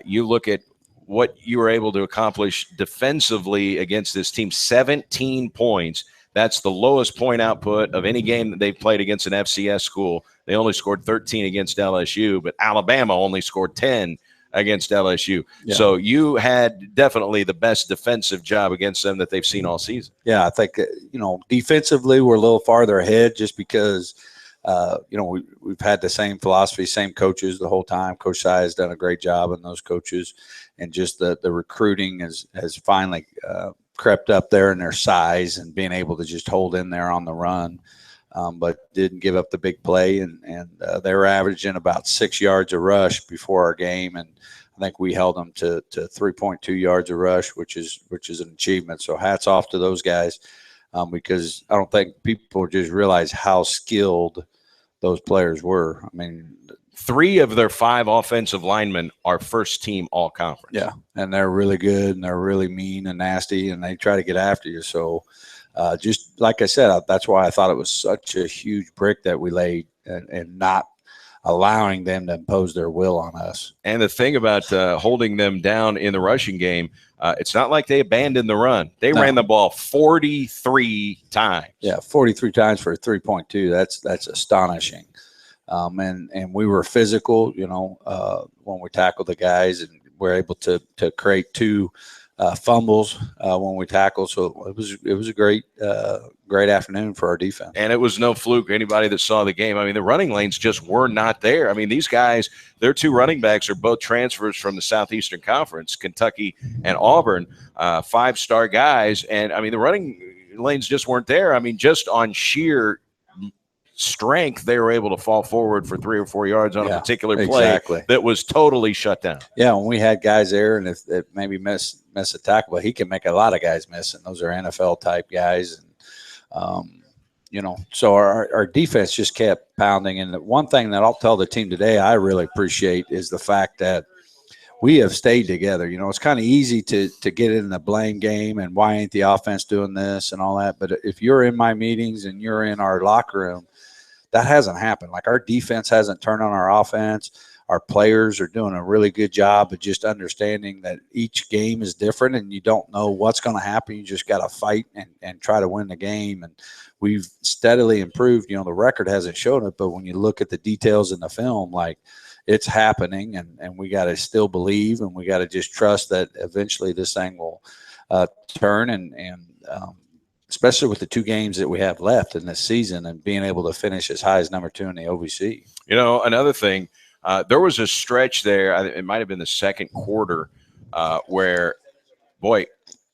you look at what you were able to accomplish defensively against this team, 17 points. That's the lowest point output of any game that they've played against an FCS school. They only scored 13 against LSU, but Alabama only scored 10 against LSU. Yeah. So you had definitely the best defensive job against them that they've seen all season. Yeah, I think, defensively we're a little farther ahead just because we've had the same philosophy, same coaches the whole time. Coach Sy has done a great job on those coaches, and just the recruiting has finally crept up there in their size and being able to just hold in there on the run, but didn't give up the big play. And they were averaging about 6 yards a rush before our game, and I think we held them to 3.2 yards a rush, which is an achievement. So hats off to those guys, because I don't think people just realize how skilled those players were. I mean, 3 of their 5 offensive linemen are first-team all-conference. Yeah, and they're really good, and they're really mean and nasty, and they try to get after you. So just like I said, that's why I thought it was such a huge brick that we laid and not allowing them to impose their will on us. And the thing about holding them down in the rushing game, it's not like they abandoned the run. They ran the ball 43 times. Yeah, 43 times for 3.2. That's astonishing. And we were physical, when we tackled the guys, and we're able to create 2 fumbles when we tackled. So it was a great afternoon for our defense. And it was no fluke. Anybody that saw the game, I mean, the running lanes just were not there. I mean, these guys, their 2 running backs are both transfers from the Southeastern Conference, Kentucky and Auburn, 5-star guys. And, I mean, the running lanes just weren't there. I mean, just on sheer strength, they were able to fall forward for 3 or 4 yards on a particular play that was totally shut down. Yeah, when we had guys there, and if maybe miss a tackle, but he can make a lot of guys miss, and those are NFL type guys. And so our defense just kept pounding. And the one thing that I'll tell the team today I really appreciate is the fact that we have stayed together. It's kind of easy to get in the blame game and why ain't the offense doing this and all that. But if you're in my meetings and you're in our locker room, that hasn't happened. Like, our defense hasn't turned on our offense. Our players are doing a really good job of just understanding that each game is different and you don't know what's going to happen. You just got to fight and try to win the game. And we've steadily improved. The record hasn't shown it, but when you look at the details in the film, like, it's happening, and we got to still believe, and we got to just trust that eventually this thing will turn, and especially with the 2 games that we have left in this season and being able to finish as high as number 2 in the OVC. Another thing, there was a stretch there, it might have been the second quarter, where, boy,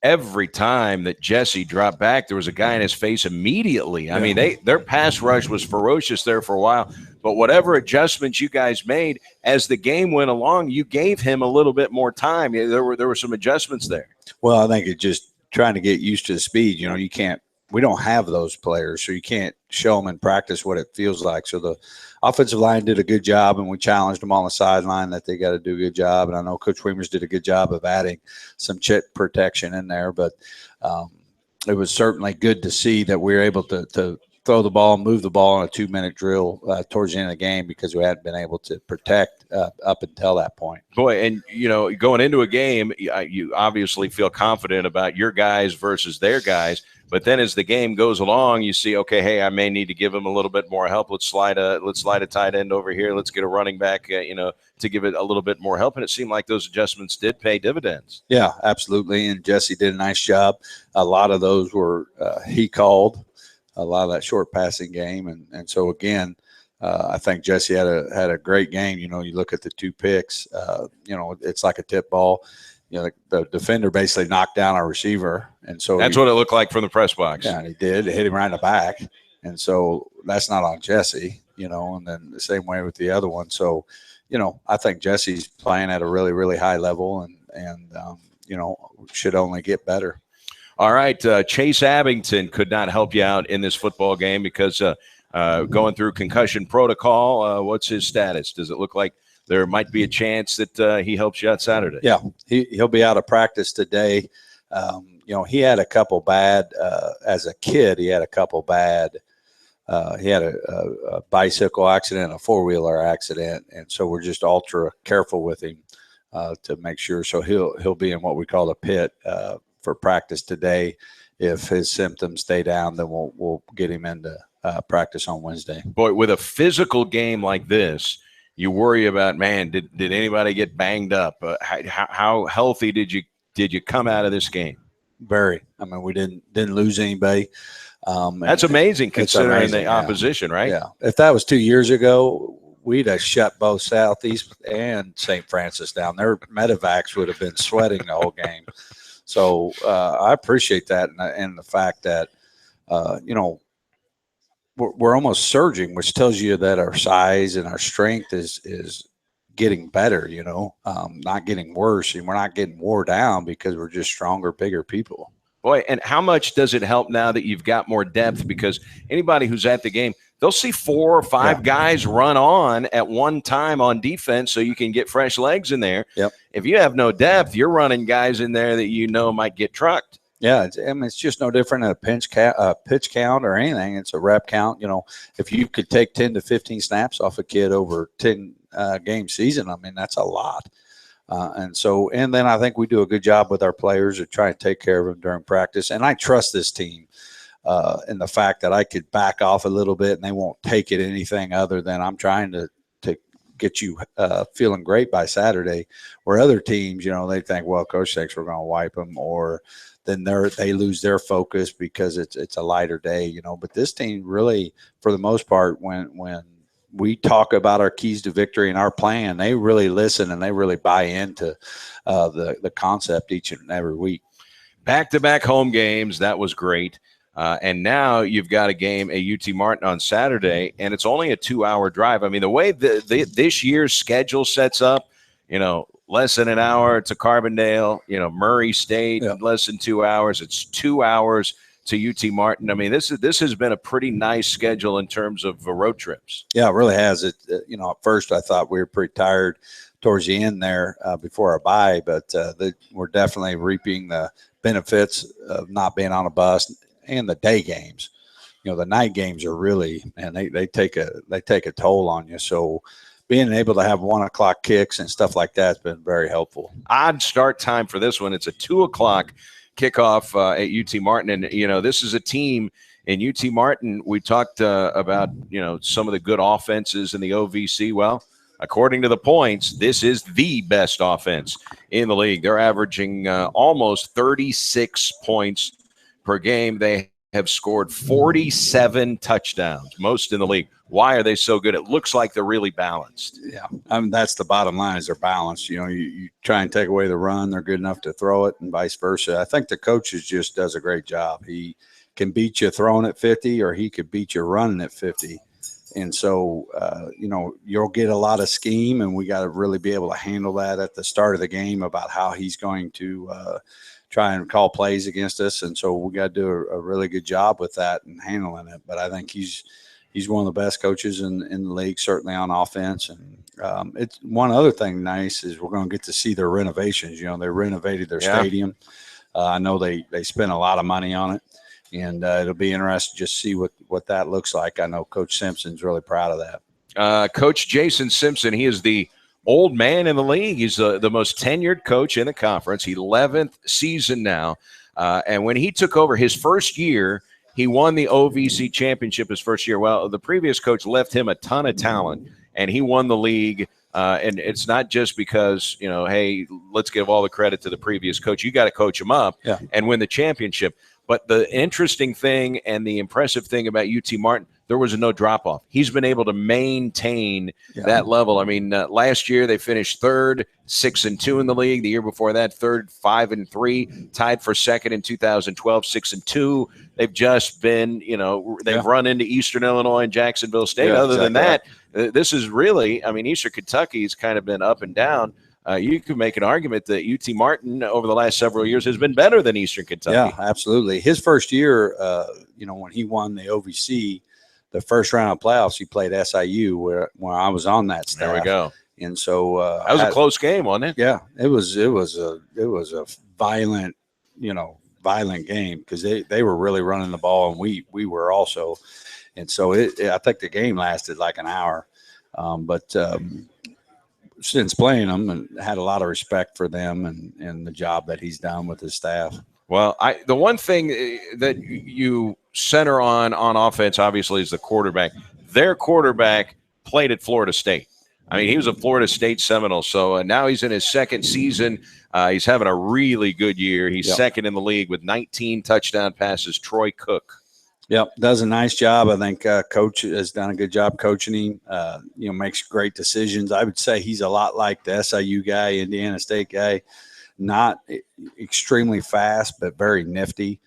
every time that Jesse dropped back, there was a guy in his face immediately. I mean, their pass rush was ferocious there for a while. But whatever adjustments you guys made as the game went along, you gave him a little bit more time. There were some adjustments there. Well, I think it's just trying to get used to the speed. We don't have those players, so you can't show them in practice what it feels like. So the offensive line did a good job, and we challenged them on the sideline that they got to do a good job. And I know Coach Weimers did a good job of adding some chip protection in there. But it was certainly good to see that we were able to throw the ball and move the ball in a 2-minute drill towards the end of the game because we hadn't been able to protect up until that point. Boy, and, going into a game, you obviously feel confident about your guys versus their guys. But then as the game goes along, you see, okay, hey, I may need to give him a little bit more help. Let's slide a tight end over here. Let's get a running back, to give it a little bit more help. And it seemed like those adjustments did pay dividends. Yeah, absolutely. And Jesse did a nice job. A lot of those were he called a lot of that short passing game. And so, again, I think Jesse had a great game. You look at the 2 picks, it's like a tip ball. The defender basically knocked down our receiver. And so that's what it looked like from the press box. Yeah, he did. It hit him right in the back. And so that's not on Jesse, and then the same way with the other one. So, I think Jesse's playing at a really, really high level and should only get better. All right. Chase Abington could not help you out in this football game because going through concussion protocol. What's his status? Does it look like there might be a chance that he helps you out Saturday? Yeah, he'll be out of practice today. He had a couple bad as a kid. He had a couple bad. He had a bicycle accident, a 4-wheeler accident, and so we're just ultra careful with him to make sure. So he'll be in what we call the pit for practice today. If his symptoms stay down, then we'll get him into practice on Wednesday. Boy, with a physical game like this, you worry about, man, did anybody get banged up? How healthy did you come out of this game? Very. I mean, we didn't lose anybody. That's amazing considering the opposition, right? Yeah. If that was 2 years ago, we'd have shut both Southeast and St. Francis down. Their medevacs would have been sweating the whole game. So I appreciate that, and the fact that we're almost surging, which tells you that our size and our strength is getting better, not getting worse, and we're not getting wore down because we're just stronger, bigger people. Boy, and how much does it help now that you've got more depth? Because anybody who's at the game, they'll see 4 or 5 guys run on at one time on defense so you can get fresh legs in there. Yep. If you have no depth, you're running guys in there that might get trucked. Yeah, it's just no different than a pitch count or anything. It's a rep count. If you could take 10 to 15 snaps off a kid over 10 game season, I mean, that's a lot. And then I think we do a good job with our players of trying to take care of them during practice. And I trust this team in the fact that I could back off a little bit and they won't take it anything other than I'm trying to get you feeling great by Saturday. Where other teams, they think, well, Coach thinks we're going to wipe them, or then they lose their focus because it's a lighter day, But this team really, for the most part, when we talk about our keys to victory and our plan, they really listen and they really buy into the concept each and every week. Back-to-back home games, that was great. And now you've got a game at UT Martin on Saturday, and it's only a 2-hour drive. I mean, the way this year's schedule sets up, less than an hour to Carbondale, Murray State, less than 2 hours. It's 2 hours to UT Martin. I mean, this has been a pretty nice schedule in terms of road trips. Yeah, it really has. At first I thought we were pretty tired towards the end there before our bye, but we're definitely reaping the benefits of not being on a bus and the day games. The night games are really, man, they take a toll on you. So being able to have 1 o'clock kicks and stuff like that has been very helpful. Odd start time for this one. It's a 2 o'clock kickoff at UT Martin. And, this is a team in UT Martin. We talked about, some of the good offenses in the OVC. Well, according to the points, this is the best offense in the league. They're averaging almost 36 points per game. They have scored 47 touchdowns, most in the league. Why are they so good? It looks like they're really balanced. Yeah, I mean, that's the bottom line is they're balanced. You know, you try and take away the run, they're good enough to throw it, and vice versa. I think the coaches just does a great job. He can beat you throwing at 50, or he could beat you running at 50. And so, you know, you'll get a lot of scheme, and we got to really be able to handle that at the start of the game about how he's going to try and call plays against us. And so we got to do a really good job with that and handling it. But I think he's one of the best coaches in the league, certainly on offense. And it's one other thing nice is we're going to get to see their renovations. You know, they renovated their stadium. I know they spent a lot of money on it. And it'll be interesting to just see what that looks like. I know Coach Simpson's really proud of that. Coach Jason Simpson, he is the old man in the league. He's the most tenured coach in the conference, 11th season now. And when he took over his first year, he won the OVC championship his first year. Well, the previous coach left him a ton of talent, and he won the league. And it's not just because, you know, hey, let's give all the credit to the previous coach. You got to coach him up and win the championship. But the interesting thing and the impressive thing about UT Martin, there was no drop-off. He's been able to maintain that level. I mean, last year they finished third, 6-2 in the league. The year before that, third, 5-3, tied for second in 2012, 6-2. They've just been, you know, they've run into Eastern Illinois and Jacksonville State. Other than that, this is really, I mean, Eastern Kentucky's kind of been up and down. You could make an argument that UT Martin over the last several years has been better than Eastern Kentucky. Yeah, absolutely. His first year, you know, when he won the OVC, the first round of playoffs, he played SIU where I was on that staff. There we go. And so that was a close game, wasn't it? Yeah, it was a violent, you know, game because they were really running the ball, and we were also. And so I think the game lasted like an hour, but since playing them, and had a lot of respect for them and the job that he's done with his staff. Well, the one thing that you center on offense, obviously, is the quarterback. Their quarterback played at Florida State. I mean, he was a Florida State Seminole, so now he's in his second season. He's having a really good year. He's second in the league with 19 touchdown passes, Troy Cook. Yep, does a nice job. I think Coach has done a good job coaching him. You know, makes great decisions. I would say he's a lot like the SIU guy, Indiana State guy. Not extremely fast, but very nifty.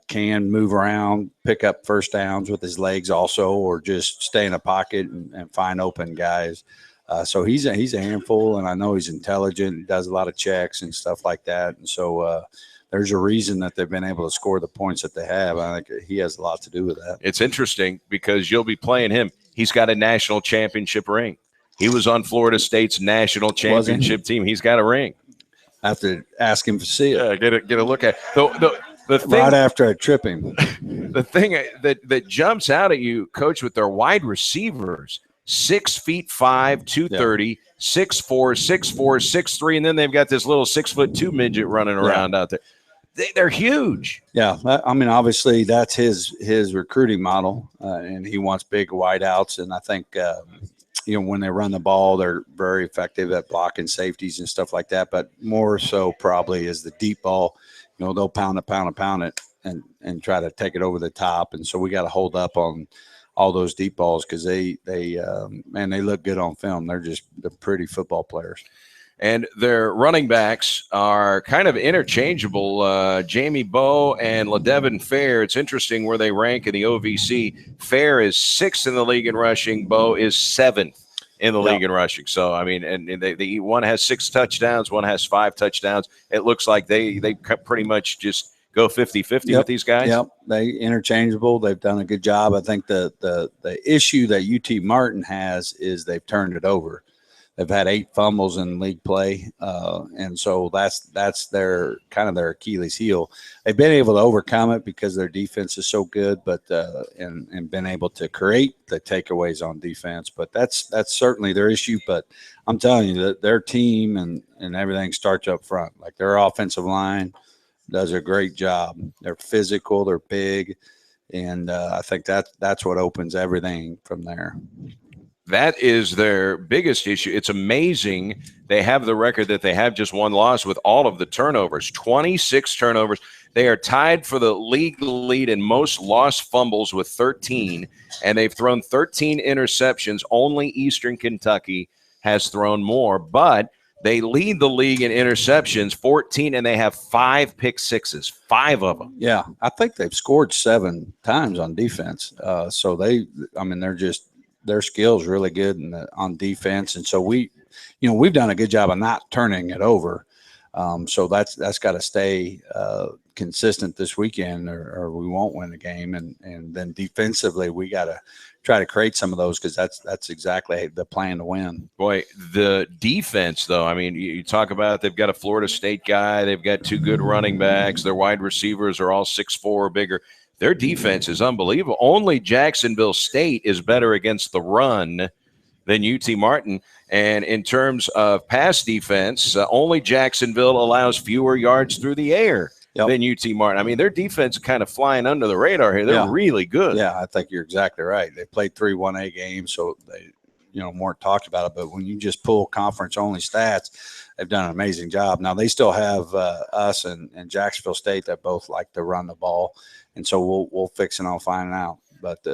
Can move around, pick up first downs with his legs also, or just stay in a pocket and find open guys. So he's a handful, and I know he's intelligent. He does a lot of checks and stuff like that. And so there's a reason that they've been able to score the points that they have. I think he has a lot to do with that. It's interesting because you'll be playing him. He's got a national championship ring. He was on Florida State's national championship team. He's got a ring. I have to ask him to see it. Yeah, get a look at the thing, right after I trip him. The thing that jumps out at you, Coach, with their wide receivers, 6'5", 230, 6'4", 6'4", 6'3", and then they've got this little 6'2" midget running around out there. They're huge. Yeah, I mean, obviously that's his recruiting model, and he wants big wideouts. And I think you know, when they run the ball, they're very effective at blocking safeties and stuff like that. But more so probably is the deep ball. You know, they'll pound it, and try to take it over the top. And so we got to hold up on all those deep balls because they look good on film. They're pretty football players. And their running backs are kind of interchangeable. Jamie Bowe and LaDevin Fair. It's interesting where they rank in the OVC. Fair is 6th in the league in rushing. Bowe is 7th in the league in rushing. So, I mean, and they one has 6 touchdowns, one has 5 touchdowns. It looks like they pretty much just go 50-50 with these guys. Yep, they interchangeable. They've done a good job. I think the issue that UT Martin has is they've turned it over. They've had 8 fumbles in league play, and so that's their kind of their Achilles heel. They've been able to overcome it because their defense is so good, but and been able to create the takeaways on defense. But that's certainly their issue. But I'm telling you that their team and everything starts up front. Like their offensive line does a great job. They're physical, they're big, and I think that's what opens everything from there. That is their biggest issue. It's amazing they have the record that they have, just one loss with all of the turnovers, 26 turnovers. They are tied for the league lead in most lost fumbles with 13, and they've thrown 13 interceptions. Only Eastern Kentucky has thrown more, but they lead the league in interceptions, 14, and they have 5 pick sixes, 5 of them. Yeah, I think they've scored 7 times on defense. So their skills really good on defense, and so we've done a good job of not turning it over. So that's got to stay consistent this weekend, or we won't win the game. And then defensively, we got to try to create some of those, because that's exactly the plan to win. Boy, the defense, though, I mean, you talk about they've got a Florida State guy. They've got 2 good running backs. Their wide receivers are all 6'4" or bigger. Their defense is unbelievable. Only Jacksonville State is better against the run than UT Martin. And in terms of pass defense, only Jacksonville allows fewer yards through the air than UT Martin. I mean, their defense is kind of flying under the radar here. They're really good. Yeah, I think you're exactly right. They played 3 1A games, so they weren't talked about it. But when you just pull conference-only stats, they've done an amazing job. Now, they still have us and Jacksonville State that both like to run the ball, and so we'll fix it on finding out. But,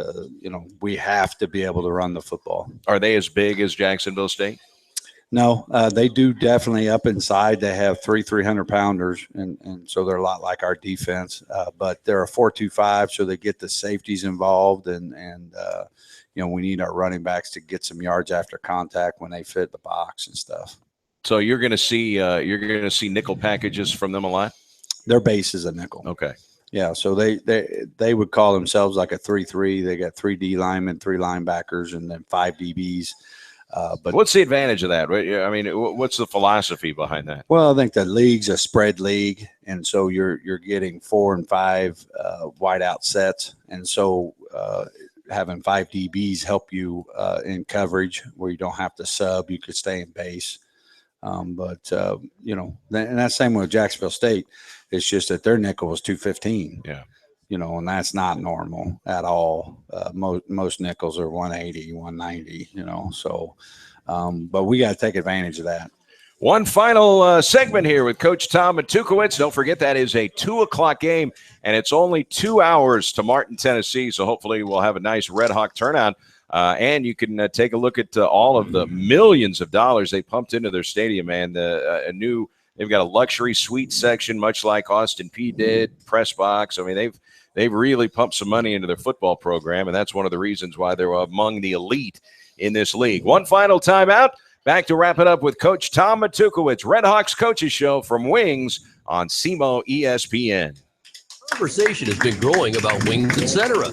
we have to be able to run the football. Are they as big as Jacksonville State? No, they do definitely up inside. They have 3 300-pounders, and so they're a lot like our defense. But they're a 4-2-5, so they get the safeties involved, and we need our running backs to get some yards after contact when they fit the box and stuff. So you're going to see nickel packages from them a lot? Their base is a nickel. Okay. Yeah, so they would call themselves like a 3-3. They got 3 D linemen, 3 linebackers, and then 5 DBs. But what's the advantage of that? I mean, what's the philosophy behind that? Well, I think the league's a spread league, and so you're getting 4 and 5 wideout sets, and so having 5 DBs help you in coverage where you don't have to sub. You could stay in base, and that's same with Jacksonville State. It's just that their nickel was 215. Yeah. And that's not normal at all. Most nickels are 180, 190, so, but we got to take advantage of that. One final segment here with Coach Tom Matukewicz. Don't forget that is a 2:00 game, and it's only 2 hours to Martin, Tennessee. So hopefully we'll have a nice Red Hawk turnout. And you can take a look at all of the millions of dollars they pumped into their stadium, man. They've got a luxury suite section, much like Austin Peay did, press box. I mean, they've really pumped some money into their football program, and that's one of the reasons why they're among the elite in this league. One final timeout. Back to wrap it up with Coach Tom Matukewicz, Redhawks Coaches Show from Wings on SEMO ESPN. Conversation has been growing about Wings, etc.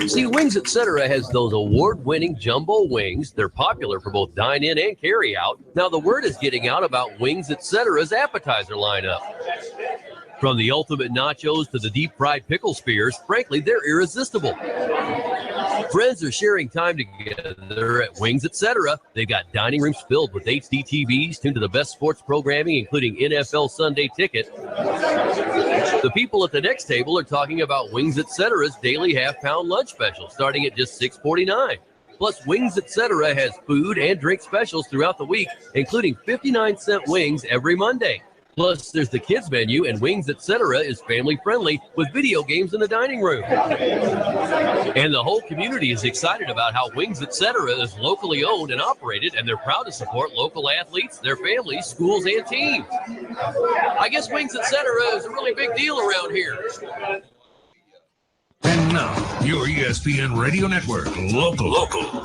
See, Wings, etc. has those award-winning jumbo wings. They're popular for both dine-in and carry-out. Now, the word is getting out about Wings, etc.'s appetizer lineup. From the ultimate nachos to the deep-fried pickle spears, frankly, they're irresistible. Friends are sharing time together at Wings, etc. They've got dining rooms filled with HD TVs tuned to the best sports programming, including NFL Sunday Ticket. The people at the next table are talking about Wings, etc.'s daily half-pound lunch special, starting at just $6.49. Plus, Wings, etc. has food and drink specials throughout the week, including 59-cent wings every Monday. Plus, there's the kids menu, and Wings, etc. is family-friendly with video games in the dining room. And the whole community is excited about how Wings, etc. is locally owned and operated, and they're proud to support local athletes, their families, schools, and teams. I guess Wings, etc. is a really big deal around here. And now, your ESPN Radio Network local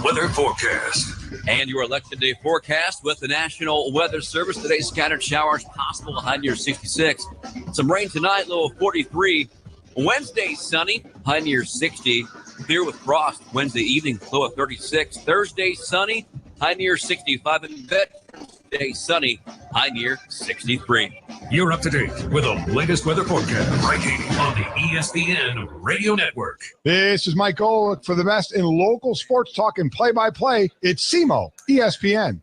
weather forecast. And your Election Day forecast with the National Weather Service. Today, scattered showers possible, high near 66. Some rain tonight, low of 43. Wednesday, sunny, high near 60. Clear with frost. Wednesday evening, low of 36. Thursday, sunny, high near 65. And Veterans Day, sunny, high near 63. You're up to date with the latest weather forecast right here on the ESPN Radio Network. This is Mike Golick for the best in local sports talk and play-by-play. It's SEMO ESPN.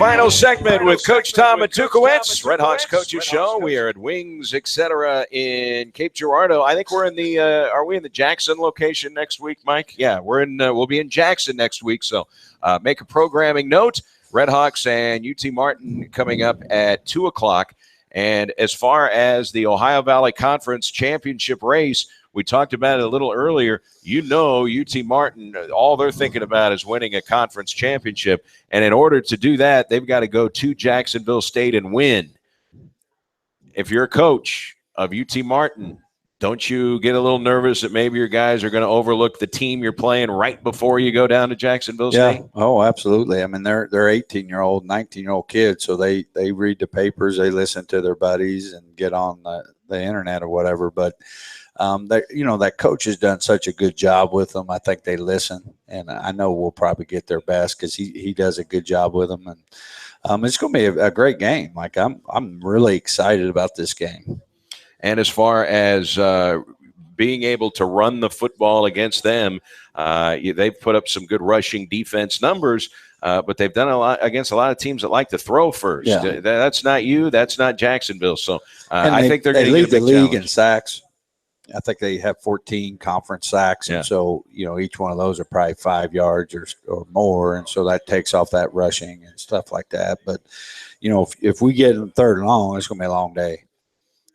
Final segment with Coach Tom Matukewicz, Redhawks Coaches Show. We are at Wings, etc. in Cape Girardeau. I think we're in the. Are we in the Jackson location next week, Mike? Yeah, we're in. We'll be in Jackson next week. So make a programming note. Redhawks and UT Martin coming up at 2:00. And as far as the Ohio Valley Conference championship race, we talked about it a little earlier. UT Martin, all they're thinking about is winning a conference championship. And in order to do that, they've got to go to Jacksonville State and win. If you're a coach of UT Martin, don't you get a little nervous that maybe your guys are going to overlook the team you're playing right before you go down to Jacksonville State? Yeah. Oh, absolutely. I mean, they're 18-year-old, 19-year-old kids, so they read the papers, they listen to their buddies, and get on the internet or whatever. But that coach has done such a good job with them. I think they listen, and I know we'll probably get their best because he does a good job with them. And it's going to be a great game. Like I'm really excited about this game. And as far as being able to run the football against them, they've put up some good rushing defense numbers. But they've done a lot against a lot of teams that like to throw first. Yeah. That's not you. That's not Jacksonville. So I think they're going to lead get a big the league challenge. in sacks. I think they have 14 conference sacks, and so each one of those are probably 5 yards or more, and so that takes off that rushing and stuff like that. But if we get in third and long, it's going to be a long day.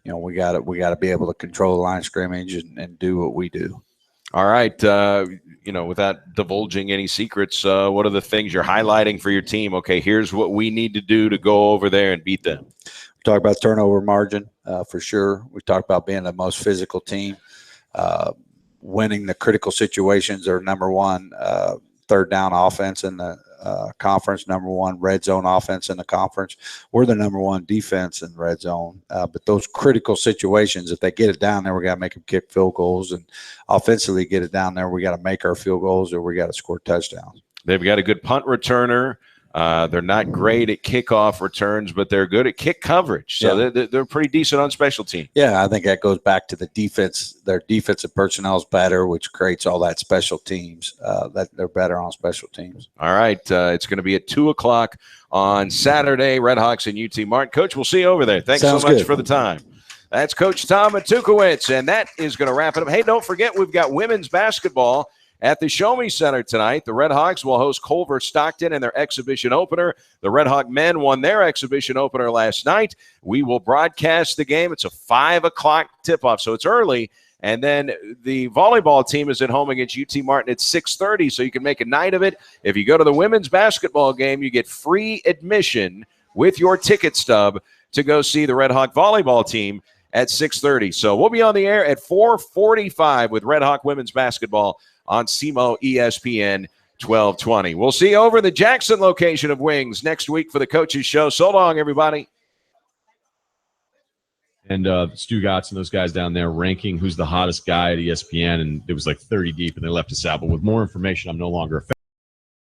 We got to be able to control the line of scrimmage and do what we do. All right. Without divulging any secrets, what are the things you're highlighting for your team? Okay, here's what we need to do to go over there and beat them. We talk about turnover margin for sure. We talk about being the most physical team. Winning the critical situations are number one. Third down offense in the conference, number one red zone offense in the conference. We're the number one defense in red zone. But those critical situations, if they get it down there, we got to make them kick field goals. And offensively get it down there, we got to make our field goals or we got to score touchdowns. They've got a good punt returner. They're not great at kickoff returns, but they're good at kick coverage. So they're pretty decent on special teams. Yeah, I think that goes back to the defense. Their defensive personnel is better, which creates all that special teams. That they're better on special teams. All right. It's going to be at 2:00 on Saturday, Redhawks and UT Martin. Coach, we'll see you over there. Thanks so much for the time. That's Coach Tom Matukewicz, and that is going to wrap it up. Hey, don't forget, we've got women's basketball at the Show Me Center tonight. The Redhawks will host Culver Stockton in their exhibition opener. The Redhawk men won their exhibition opener last night. We will broadcast the game. It's a 5:00 tip-off, so it's early. And then the volleyball team is at home against UT Martin at 6:30, so you can make a night of it. If you go to the women's basketball game, you get free admission with your ticket stub to go see the Redhawk volleyball team at 6:30. So we'll be on the air at 4:45 with Redhawk women's basketball on SEMO ESPN 1220. We'll see you over the Jackson location of Wings next week for the Coaches Show. So long, everybody. And Stu Gotts and those guys down there ranking who's the hottest guy at ESPN, and it was like 30 deep, and they left us out. But with more information, I'm no longer a fan.